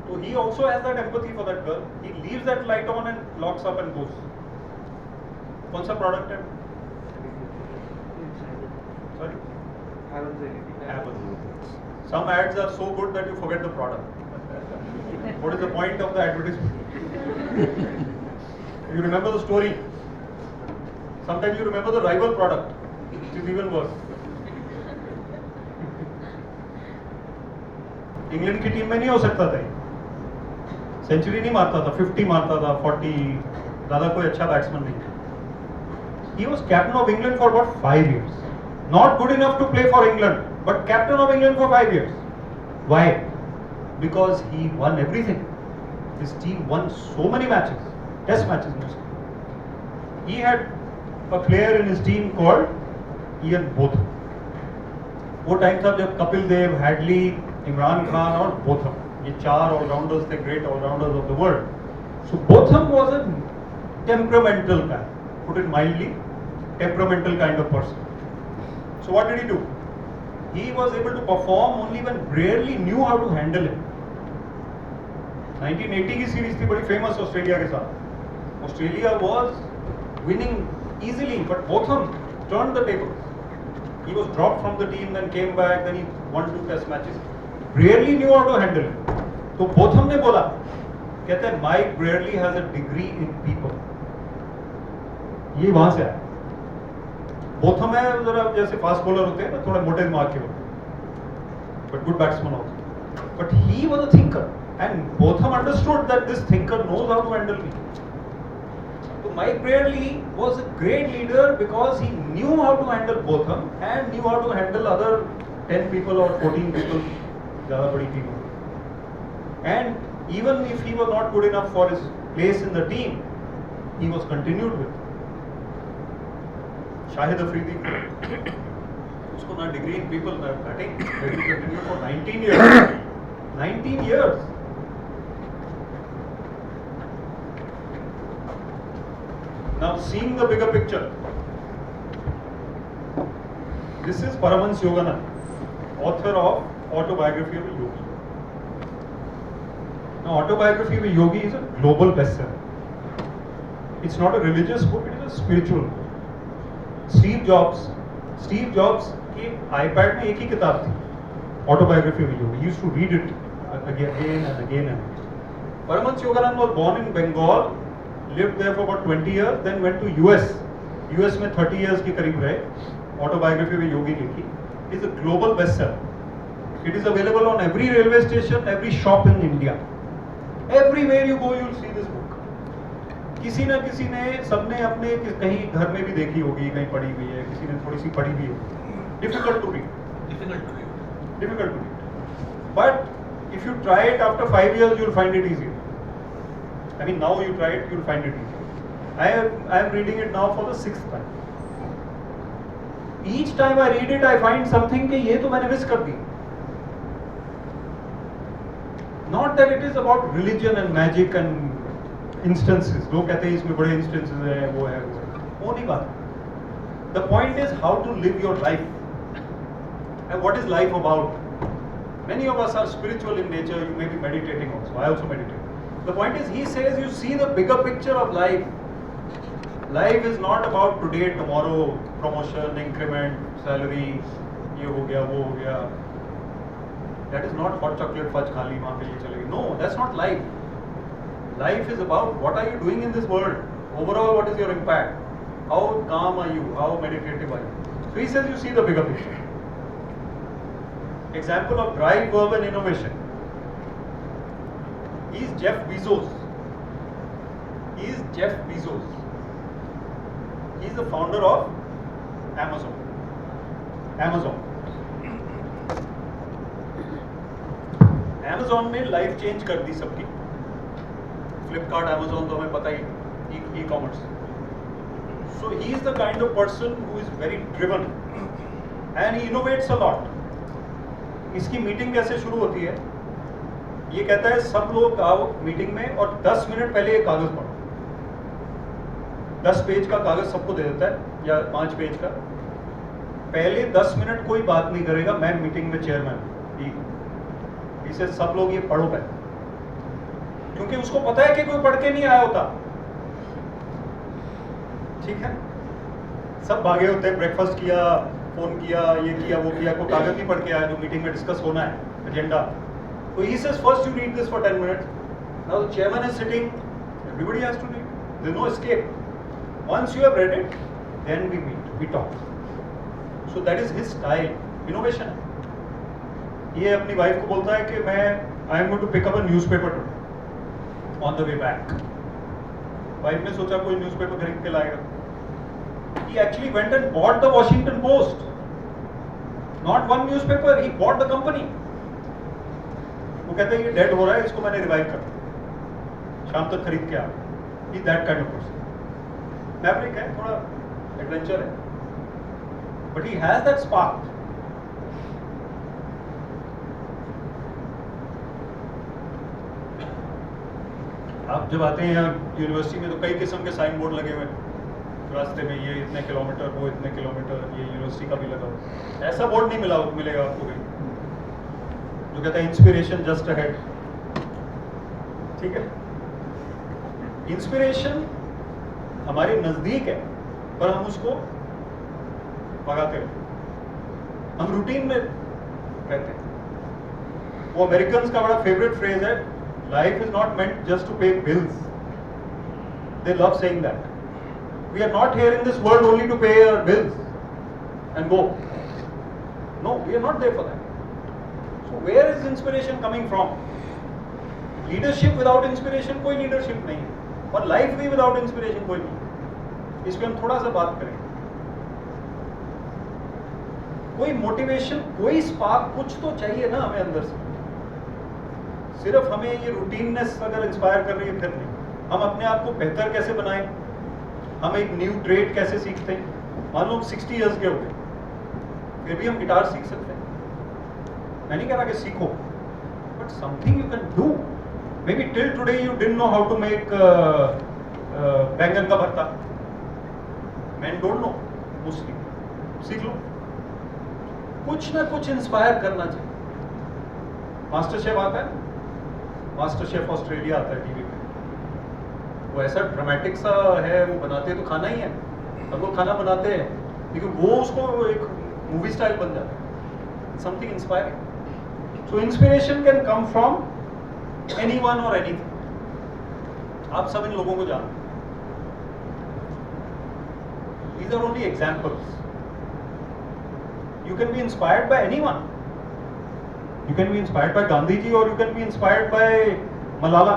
तो he also has that empathy for that girl. He leaves that light on and locks up and goes. कौन सा प्रोडक्ट है? Sorry? Apple. Some ads are so good that you forget the product. What is the point of the advertisement? You remember the story. Sometimes you remember the rival product, which is even worse. England की team में नहीं हो सकता था. Century नहीं मारता था, 50 मारता था, 40, ज़्यादा कोई अच्छा बैट्समैन नहीं था. He was captain of England for about 5 years. Not good enough to play for England, but captain of England for 5 years. Why? Because he won everything. His team won so many matches, test matches mostly. He had a player in his team called Ian Botham. वो time था जब Kapil Dev, Hadley, Imran Khan और Botham, ये 4 allrounders थे, great allrounders of the world. So Botham was a temperamental guy, put it mildly, temperamental kind of person. So what did he do? He was able to perform only when rarely knew how to handle it. 1980 की series थी बड़ी famous Australia के साथ. Australia was winning easily, but Botham turned the tables. He was dropped from the team, then came back, then he won 2 test matches. Rarely knew how to handle it. तो Botham ने बोला, कहते हैं Mike Brearley has a degree in people. ये वहां से आया. Botham है जरा जैसे फास्ट बॉलर होते हैं ना, थोड़ा मोटे दिमाग के होते हैं, but good batsman also. But he was a thinker, and Botham understood that this thinker knows how to handle me. So Mike Brearley was a great leader because he knew how to handle Botham and knew how to handle other 10 people or 14 people, ज़्यादा बड़ी team. And even if he was not good enough for his place in the team, he was continued with. Shahid Afridi, उसको ना degree in people ना batting, but he continued for 19 years. 19 years. Now seeing the bigger picture, this is Paramahansa Yogananda, author of Autobiography of a Yogi. Now Autobiography of a Yogi is a global bestseller. It's not a religious book, it is a spiritual book. Steve Jobs के iPad में एक ही किताब थी, Autobiography of a Yogi. He used to read it again and again and again. Paramahansa Yogananda was born in Bengal, lived there for about 20 years, then went to US. US में 30 years के करीब रहे. Autobiography of a Yogi लिखी. It is a global bestseller. It is available on every railway station, every shop in India. Everywhere you go, you will see this book. किसी न किसी ने, सबने अपने कहीं घर में भी देखी होगी, कहीं पढ़ी हुई है, किसी ने थोड़ी सी पढ़ी भी होगी. Difficult to read. But if you try it after 5 years, you will find it easier. I mean, now you try it, you will find it easier. I am reading it now for the 6th time. Each time I read it, I find something कि ये तो मैंने miss कर दी. Not that it is about religion and magic and instances. लोग कहते हैं इसमें बड़े instances हैं, वो है. वो नहीं बात. The point is how to live your life. And what is life about? Many of us are spiritual in nature. You may be meditating also. I also meditate. The point is, he says, you see the bigger picture of life. Life is not about today, tomorrow, promotion, increment, salary, ये हो गया, वो हो गया. That is not hot chocolate fudge खा ली वहाँ पे ये चलेगी. No, that's not life. Life is about what are you doing in this world. Overall, what is your impact? How calm are you? How meditative are you? So he says, you see the bigger picture. Example of drive, verb and innovation. He is Jeff Bezos. He is Jeff Bezos. He is the founder of Amazon. Amazon ने life change कर दी सबकी. Flipkart, Amazon तो हमें पता ही, e-commerce. So he is the kind of person who is very driven and he innovates a lot. इसकी meeting कैसे शुरू होती है? ये कहता है सब लोग आओ मीटिंग में और 10 मिनट पहले एक कागज पढ़ो. 10 पेज का कागज सबको दे देता है या 5 पेज का. पहले 10 मिनट कोई बात नहीं करेगा. मैं मीटिंग में चेयरमैन. इसे सब लोग ये पढ़ो पहले, क्योंकि उसको पता है कि कोई पढ़ के नहीं आया होता. ठीक है, सब भागे होते हैं. ब्रेकफास्ट किया, फोन किया, ये किया, वो किया, कोई कागज नहीं पढ़ के आया जो मीटिंग में डिस्कस होना है, agenda. So he says first you read this for 10 minutes. Now the chairman is sitting, everybody has to read. There's no escape. Once you have read it, then we meet, we talk. So that is his style. Innovation. ये अपनी wife को बोलता है कि मैं I am going to pick up a newspaper today on the way back. Wife ने सोचा कोई न्यूज़पेपर खरीद के लाएगा. He actually went and bought the Washington Post. Not one newspaper, he bought the company. वो कहते हैं ये डेड हो रहा है, इसको मैंने रिवाइव कर दिया. शाम तक खरीद के आ. He's that kind of person. Maverick है, थोड़ा एडवेंचर है, but he has that spark. आप जब आते हैं यहाँ यूनिवर्सिटी में तो कई किस्म के साइन बोर्ड लगे हुए हैं रास्ते में. ये इतने किलोमीटर, वो इतने किलोमीटर, ये यूनिवर्सिटी का भी लगा हुआ. ऐसा बोर्ड नहीं मिलेगा आपको कहीं जो कहता है इंस्पिरेशन जस्ट अहेड. ठीक है, इंस्पिरेशन हमारे नजदीक है पर हम उसको भगाते हैं. हम रूटीन में रहते हैं. वो अमेरिकन्स का बड़ा फेवरेट फ्रेज है, life is not meant just to pay bills. They love saying that. We are not here in this world only to pay our bills and go. No, we are not there for that. So where is inspiration coming from? Leadership without inspiration कोई leadership नहीं है, और life भी without inspiration कोई नहीं. इस पे हम थोड़ा सा बात करें. कोई मोटिवेशन, कोई स्पार्क, कुछ तो चाहिए ना हमें अंदर से. सिर्फ हमें ये रूटीननेस अगर इंस्पायर कर रही है फिर नहीं. हम अपने आप को बेहतर कैसे बनाएं, हम एक न्यू ट्रेड कैसे सीखते हैं. मान लो 60 इयर्स के हो गए, फिर भी हम गिटार सीख सकते हैं. मैं नहीं कह रहा कि सीखो, but something you can do. Maybe till today you didn't know how to make baingan का भरता. मैन डोंट नो, मोस्टली सीख लो. कुछ ना कुछ इंस्पायर करना चाहिए. मास्टर शेफ आता है, मास्टर शेफ ऑस्ट्रेलिया आता है टीवी पे. वो ऐसा ड्रामेटिक सा है, वो बनाते तो खाना ही है, हम लोग खाना बनाते हैं, लेकिन वो उसको एक मूवी स्टाइल बन जाता है. Something inspiring. So inspiration can come from anyone और एनीथिंग. आप सब इन लोगों को जानते हैं. These are only examples. You can be inspired by anyone. You can be inspired by Gandhi ji or you can be inspired by Malala.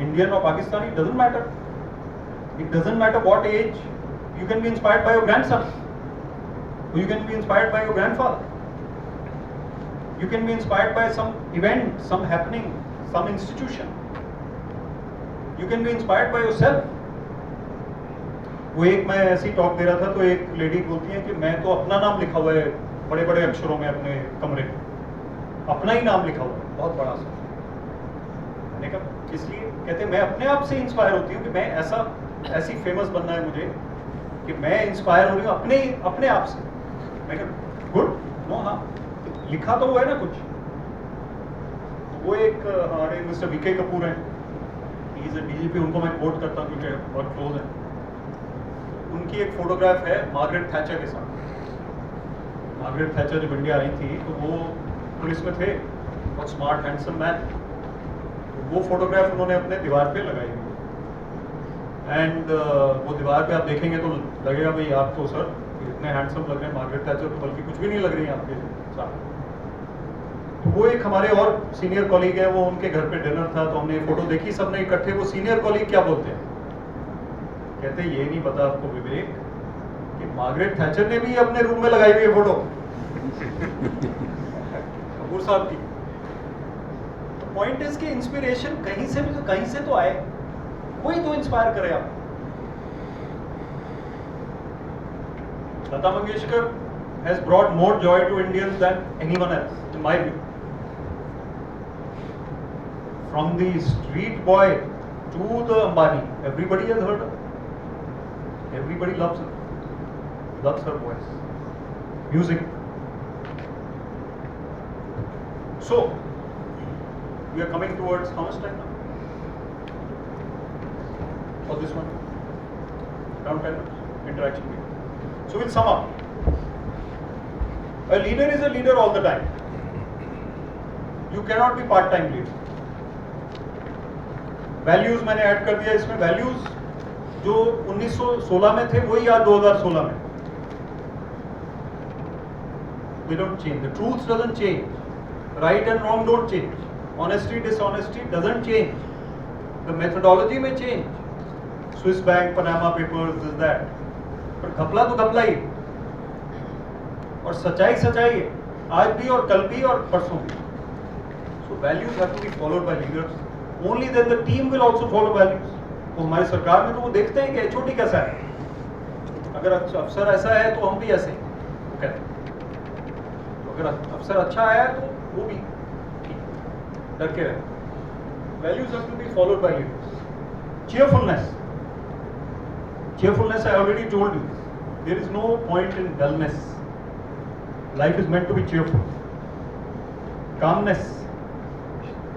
Indian or Pakistani, doesn't matter. It doesn't matter what age. You can be inspired by your grandson. You can be inspired by your grandfather. You can be inspired by some event, some happening, some institution. You can be inspired by yourself. वो एक मैं ऐसी talk they रहा था तो एक lady बोलती है कि मैं तो अपना नाम लिखा हुआ है बड़े बड़े अक्षरों में अपने कमरे में, अपना ही नाम लिखा हुआ है बहुत बड़ा सा। मैंने कहा इसलिए, कहते मैं अपने आप से इंस्पायर होती हूँ कि मैं ऐसी फेमस बनना है मुझे कि मैं इंस्पायर हो रही हूँ अपने आप से। मैं कहा गुड, नो, हाँ लिखा तो वो है ना कुछ। तो वो एक हमारे मिस्टर वीके कपूर हैं, ही इज अ डीजीपी, उनको मैं कोट करता हूँ क्योंकि बहुत क्लोज हैं। उनकी एक फोटोग्राफ है मार्गरेट थैचर के साथ। मार्गरेट थैचर जब इंडिया आई थी तो वो पुलिस में थे, बहुत स्मार्ट हैंडसम मैन। तो वो फोटोग्राफ उन्होंने अपने दीवार पे लगाई हुई एंड वो दीवार पे आप देखेंगे तो लगेगा भाई आप तो सर इतने हैंडसम लग रहे हैं, मार्गरेट थैचर तो बल्कि कुछ भी नहीं लग रही है आपके साथ। तो वो एक हमारे और सीनियर कॉलीग है, वो उनके घर पे डिनर था तो हमने फोटो देखी सबने इकट्ठे। वो सीनियर कॉलीग क्या बोलते हैं, कहते ये नहीं पता आपको विवेक कि मार्गरेट थैचर ने भी अपने रूम में लगाई हुई है फोटो कपूर साहब की। तो पॉइंट इज कि इंस्पिरेशन कहीं से तो आए, कोई तो इंस्पायर करे आप। Lata Mangeshkar has brought more joy to Indians than anyone else, in my view. From the street boy to the Ambani, everybody has heard her. Everybody loves her voice, music. So, we are coming towards how much time now? For this one? Around 10 minutes, interaction meeting. So we'll sum up. A leader is a leader all the time. You cannot be part-time leader. Values मैंने add कर दिया इसमें। Values जो 1916 में थे वही आज 2016 में। They don't change. The truth doesn't change. Right and wrong don't change. Honesty, dishonesty doesn't change. The methodology may change. Swiss Bank, Panama Papers, this that. पर घपला तो घपला ही, और सच्चाई है आज भी और कल भी और परसों भी। So values have to be followed by leaders. Only then the team will also follow values. तो हमारी सरकार में तो वो देखते हैं कि एचओडी कैसा है, अगर अफसर ऐसा है तो हम भी ऐसे हैं, वो कहते हैं। तो अगर अफसर अच्छा आया तो वो भी डर के रहे। Values have to be followed by leaders. Cheerfulness. Cheerfulness, I already told you, there is no point in dullness. Life is meant to be cheerful. Calmness.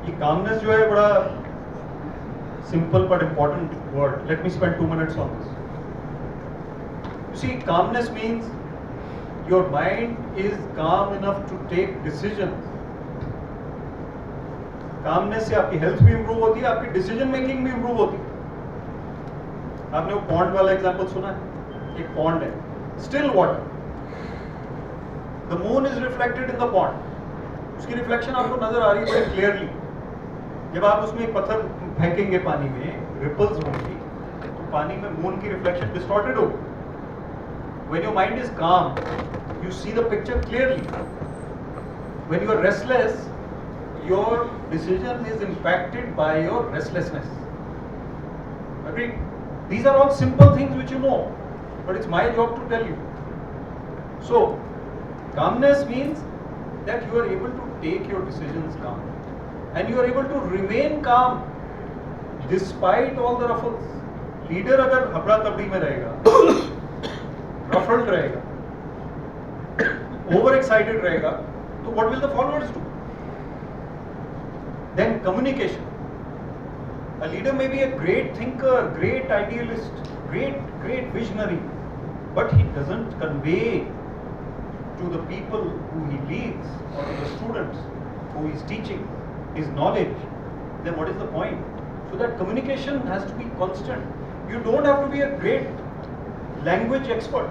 ये calmness जो है बड़ा simple but important word. Let me spend 2 minutes on this. You see, calmness means your mind is calm enough to take decisions. Calmness से आपकी health भी improve होती है, आपकी decision making भी improve होती है। आपने वो पॉन्ड वाला एग्जांपल सुना है? एक पॉन्ड है, still water, the moon is reflected in the pond. उसकी रिफ्लेक्शन आपको नजर आ रही है बड़ी क्लियरली। जब आप उसमें एक पत्थर फेंकेंगे पानी में, रिपल्स होंगी, तो पानी में मून की रिफ्लेक्शन डिस्टॉर्टेड होगी। When your mind is calm, you see the picture clearly. When you are restless, your decision is impacted by your restlessness. Agreed? These are all simple things which you know, but it's my job to tell you. So, calmness means that you are able to take your decisions calm, and you are able to remain calm despite all the ruffles. Leader अगर हबड़ा तबड़ी में रहेगा, ruffled रहेगा, over excited रहेगा, तो what will the followers do? Then communication. A leader may be a great thinker, great idealist, great visionary, but he doesn't convey to the people who he leads or to the students who he is teaching his knowledge. Then what is the point? So that communication has to be constant. You don't have to be a great language expert.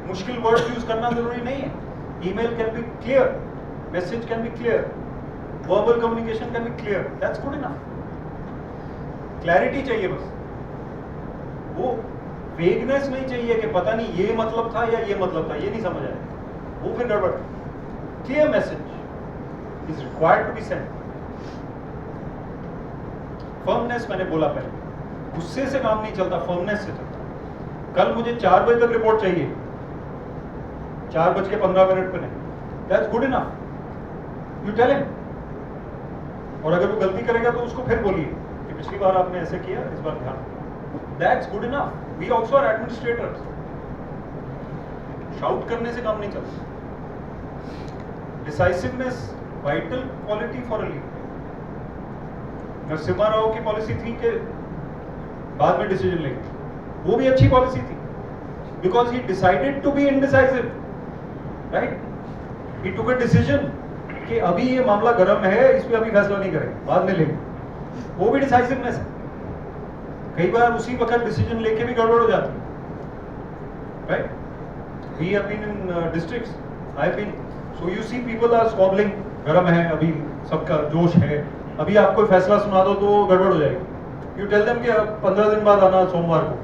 मुश्किल words use करना जरूरी नहीं है. Email can be clear, message can be clear, verbal communication can be clear. That's good enough. Clarity चाहिए बस, वो vagueness नहीं चाहिए कि पता नहीं ये मतलब था या ये मतलब था, ये नहीं समझ आया, वो फिर गड़बड़। Clear message is required to be sent. Firmness मैंने बोला पहले, गुस्से से काम नहीं चलता, फर्मनेस से चलता। कल मुझे 4 बजे तक रिपोर्ट चाहिए, 4:15 पे नहीं, that's good enough, you tell him. और अगर वो गलती करेगा तो उसको फिर बोलिए कि पिछली बार आपने ऐसे किया, इस बार ध्यान, that's good enough. We also are administrators. Shout करने से काम नहीं चलता। Decisiveness vital quality for a leader. Narasimha Rao की पॉलिसी थी कि बाद में डिसीजन लेंगे, वो भी अच्छी पॉलिसी थी, because he decided to be indecisive, right. He took a decision कि अभी ये मामला गर्म है, इस पे अभी फैसला नहीं करेंगे, बाद में लेंगे, वो भी डिसाइसिवनेस है। कई बार उसी वक्त डिसीजन लेके भी गड़बड़ हो जाती है, right. We have been in districts, I have been, so you see people are squabbling, गर्म है अभी, सबका जोश है, अभी आप कोई फैसला सुना दो तो गड़बड़ हो जाएगी। यू टेल देम कि 15 दिन बाद आना, सोमवार को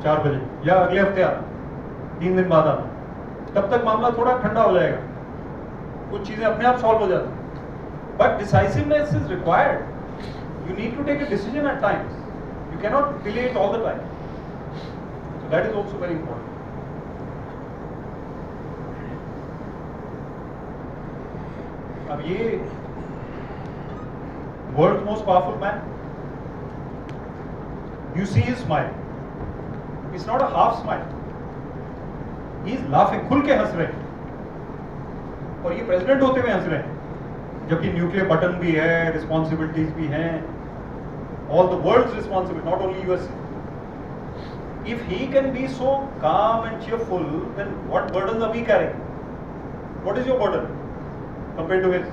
4 बजे, या अगले हफ्ते आना, 3 दिन बाद आना, तब तक मामला थोड़ा ठंडा हो जाएगा, कुछ चीजें अपने आप सॉल्व हो जाती हैं। But decisiveness is required, you need to take a decision at times, you can not delay it all the time, so that is also very important. अब ये world's most powerful man, you see his smile, it's not a half smile, he is laughing, खुल के हंस रहे हैं, और ये president होते हुए हंस रहे हैं, जबकि न्यूक्लियर बटन भी है, रिस्पॉन्सिबिलिटीज भी हैं, all the world's responsibility, not only US. If he can be so calm and cheerful, then what burdens are we carrying? What is your burden compared to his?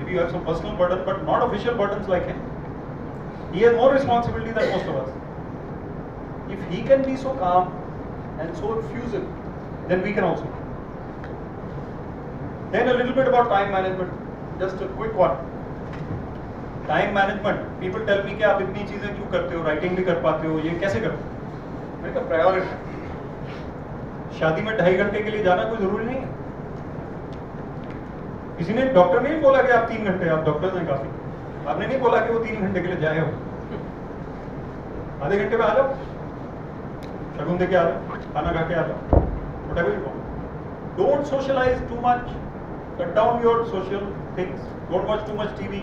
Maybe you have some personal burden, but not official burdens like him. He has more responsibility than most of us. If he can be so calm and so effusive, then we can also. Then a little bit about time management. Just a quick one. Time management. People tell me कि आप इतनी चीजें क्यों करते हो, writing भी कर पाते हो, ये कैसे करते हो? मैंने कहा प्रायोरिटी। शादी में 2.5 घंटे के लिए जाना कोई जरूरी नहीं है। किसी ने, डॉक्टर ने नहीं बोला कि आप 3 घंटे, आप डॉक्टर हैं काफी, आपने नहीं बोला कि वो 3 घंटे के लिए जाए हो, आधे घंटे में आ जाओ, शगुन दे के आ जाओ, खाना खा के आ जाओ, whatever you want. Don't socialize too much, cut down your social things, don't watch too much TV.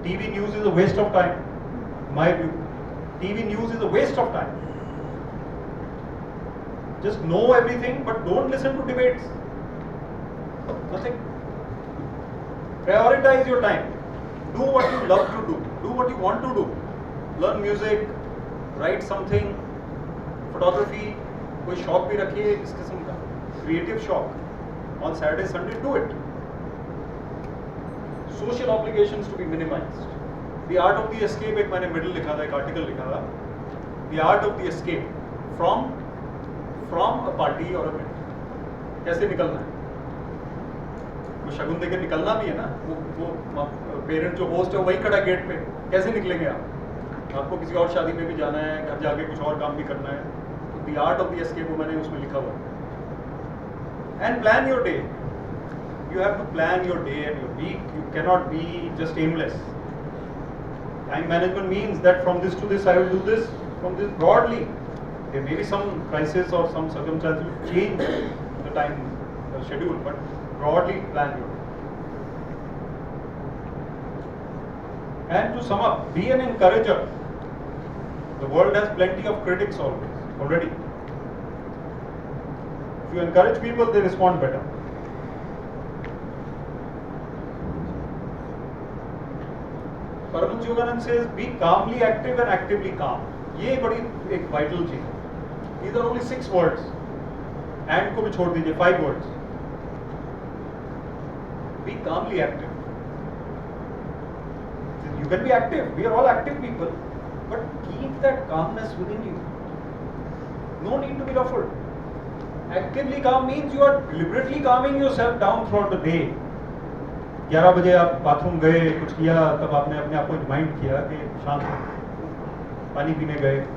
TV news is a waste of time, in my view. TV news is a waste of time. Just know everything, but don't listen to debates. Nothing. Prioritize your time. Do what you love to do. Do what you want to do. Learn music, write something, photography. कोई शौक भी रखिए इस किस्म का, creative शौक. On Saturday, Sunday, do it. Social obligations to be minimized. The art of the escape, एक मैंने middle लिखा था, एक article लिखा था. The art of the escape from a party or a meeting. कैसे निकलना है? वो शगुन देके निकलना भी है ना, वो पेरेंट जो होस्ट है वही खड़ा गेट पे, कैसे निकलेंगे आप? आपको किसी और शादी में भी जाना है, घर जाके कुछ और काम भी करना है, तो the art of the escape वो मैंने उसमें लिखा हुआ है। And plan your day, you have to plan your day and your week, you can not be just aimless. Time management means that from this to this I will do this, from this broadly, there may be some crisis or some circumstance will change the time schedule, but broadly plan your day. And to sum up, be an encourager. The world has plenty of critics already. If you encourage people, they respond better. Paramahansa Yogananda says, be calmly active and actively calm. ये बड़ी एक vital चीज है. These are only 6 words. And को भी छोड़ दीजिए, 5 words. Be calmly active. You can be active. We are all active people, but keep that calmness within you. No need to be ruffled. Actively calm means you are deliberately calming yourself down throughout the day. 11 बजे आप bathroom गए, कुछ किया, तब आपने अपने आप को रिमाइंड किया कि शांत हो, पानी पीने गए.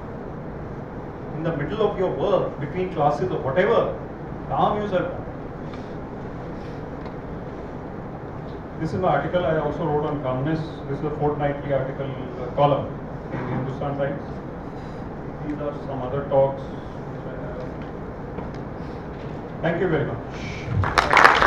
In the middle of your work, between classes or whatever, calm yourself. This is my article I also wrote on calmness. This is a fortnightly article column. in Hindustan Times. These are some other talks which I have. Thank you very much.